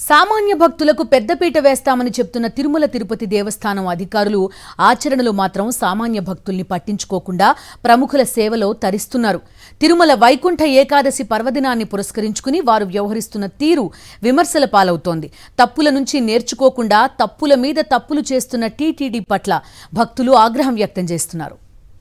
సామాన్య భక్తులకు పెద్దపీట వేస్తామని చెప్తున్న తిరుమల తిరుపతి దేవస్థానం అధికారులు ఆచరణలో మాత్రం సామాన్య భక్తుల్ని పట్టించుకోకుండా ప్రముఖుల సేవలో తరిస్తున్నారు. తిరుమల వైకుంఠ ఏకాదశి పర్వదినాన్ని పురస్కరించుకుని వారు వ్యవహరిస్తున్న తీరు విమర్శల పాలవుతోంది. తప్పుల నుంచి నేర్చుకోకుండా తప్పుల మీద తప్పులు చేస్తున్న టీటీడీ పట్ల భక్తులు ఆగ్రహం వ్యక్తం చేస్తున్నారు.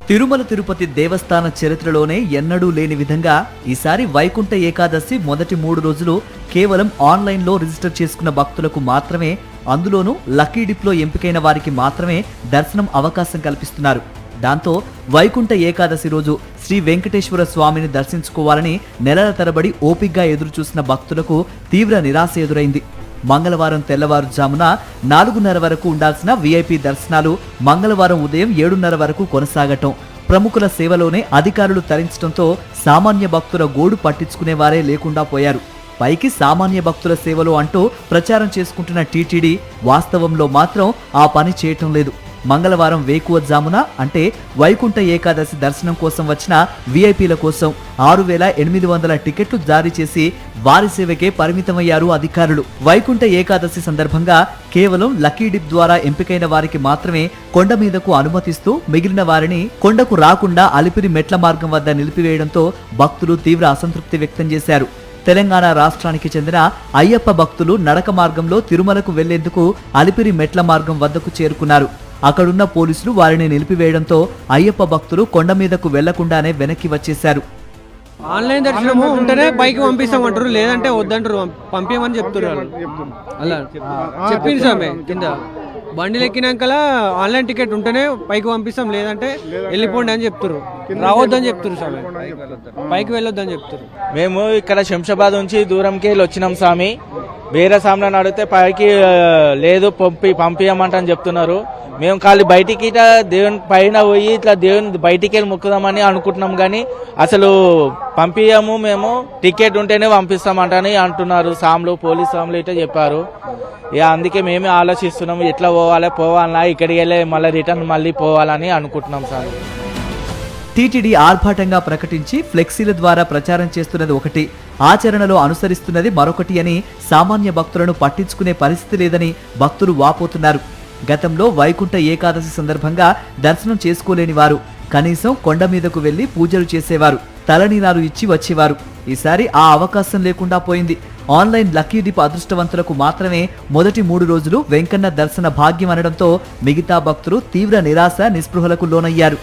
తిరుమల తిరుపతి దేవస్థాన చరిత్రలోనే ఎన్నడూ లేని విధంగా ఈసారి వైకుంఠ ఏకాదశి మొదటి 3 రోజులు కేవలం ఆన్లైన్లో రిజిస్టర్ చేసుకున్న భక్తులకు మాత్రమే, అందులోనూ లక్కీ డిప్లో ఎంపికైన వారికి మాత్రమే దర్శనం అవకాశం కల్పిస్తున్నారు. దాంతో వైకుంఠ ఏకాదశి రోజు శ్రీ వెంకటేశ్వర స్వామిని దర్శించుకోవాలని నెలల తరబడి ఓపికగా ఎదురుచూసిన భక్తులకు తీవ్ర నిరాశ ఎదురైంది. మంగళవారం తెల్లవారుజామున 4:30 వరకు ఉండాల్సిన వీఐపీ దర్శనాలు మంగళవారం ఉదయం 7:30 వరకు కొనసాగటం, ప్రముఖుల సేవలోనే అధికారులు తరించడంతో సామాన్య భక్తుల గోడు పట్టించుకునేవారే లేకుండా పోయారు. పైకి సామాన్య భక్తుల సేవలో అంటూ ప్రచారం చేసుకుంటున్న టీటీడీ వాస్తవంలో మాత్రం ఆ పని చేయటం లేదు. మంగళవారం వేకువజామున అంటే వైకుంఠ ఏకాదశి దర్శనం కోసం వచ్చిన వీఐపీల కోసం 6,800 టికెట్లు జారీ చేసి వారి సేవకే పరిమితమయ్యారు అధికారులు. వైకుంఠ ఏకాదశి సందర్భంగా కేవలం లక్కీ డిప్ ద్వారా ఎంపికైన వారికి మాత్రమే కొండ మీదకు అనుమతిస్తూ మిగిలిన వారిని కొండకు రాకుండా అలిపిరి మెట్ల మార్గం వద్ద నిలిపివేయడంతో భక్తులు తీవ్ర అసంతృప్తి వ్యక్తం చేశారు. తెలంగాణ రాష్ట్రానికి చెందిన అయ్యప్ప భక్తులు నడక మార్గంలో తిరుమలకు వెళ్లేందుకు అలిపిరి మెట్ల మార్గం వద్దకు చేరుకున్నారు. అక్కడున్న పోలీసులు వారిని నిలిపివేయడంతో అయ్యప్ప భక్తులు కొండ మీదకు వెళ్లకుండానే వెనక్కి వచ్చేశారు. ఆన్లైన్ దర్శనము ఉంటేనే పైకి పంపిస్తామంటారు, లేదంటే వద్దంటారు, పంపించమని చెప్తున్నారు. అలా చెప్పింది సామె కింద బండి ఎక్కినాకలా ఆన్లైన్ టికెట్ ఉంటేనే పైకి పంపిస్తాం, లేదంటే వెళ్ళిపోండి అని చెప్తారు. రావద్దని చెప్తారు స్వామి, పైకి వెళ్ళొద్దని చెప్తారు. మేము ఇక్కడ శంషాబాద్ నుంచి దూరంకి వచ్చినాం స్వామి. వేరే సామ్రాన్ని అడిగితే పైకి లేదు పంపించమంటని చెప్తున్నారు. మేము ఖాళీ బయటికి ఇట్లా దేవుని పైన పోయి ఇట్లా దేవుని బయటికి వెళ్ళి మొక్కుదామని అనుకుంటున్నాం, కానీ అసలు పంపించము, మేము టికెట్ ఉంటేనే పంపిస్తామంటని అంటున్నారు. పోలీస్ సాములు ఇట్లా చెప్పారు. ఇక అందుకే మేమే ఆలోచిస్తున్నాము, ఎట్లా పోవాలన్నా ఇక్కడికి వెళ్ళి మళ్ళీ రిటర్న్ మళ్ళీ పోవాలని అనుకుంటున్నాం సార్. టీటీడీ ఆర్భాటంగా ప్రకటించి ఫ్లెక్సీల ద్వారా ప్రచారం చేస్తున్నది ఒకటి, ఆచరణలో అనుసరిస్తున్నది మరొకటి అని సామాన్య భక్తులను పట్టించుకునే పరిస్థితి లేదని భక్తులు వాపోతున్నారు. గతంలో వైకుంఠ ఏకాదశి సందర్భంగా దర్శనం చేసుకోలేని వారు కనీసం కొండ మీదకు వెళ్లి పూజలు చేసేవారు, తలనీలాలు ఇచ్చి వచ్చేవారు. ఈసారి ఆ అవకాశం లేకుండా పోయింది. ఆన్లైన్ లక్కీ డిప్ అదృష్టవంతులకు మాత్రమే మొదటి 3 రోజులు వెంకన్న దర్శన భాగ్యం అనడంతో మిగతా భక్తులు తీవ్ర నిరాశ నిస్పృహలకు లోనయ్యారు.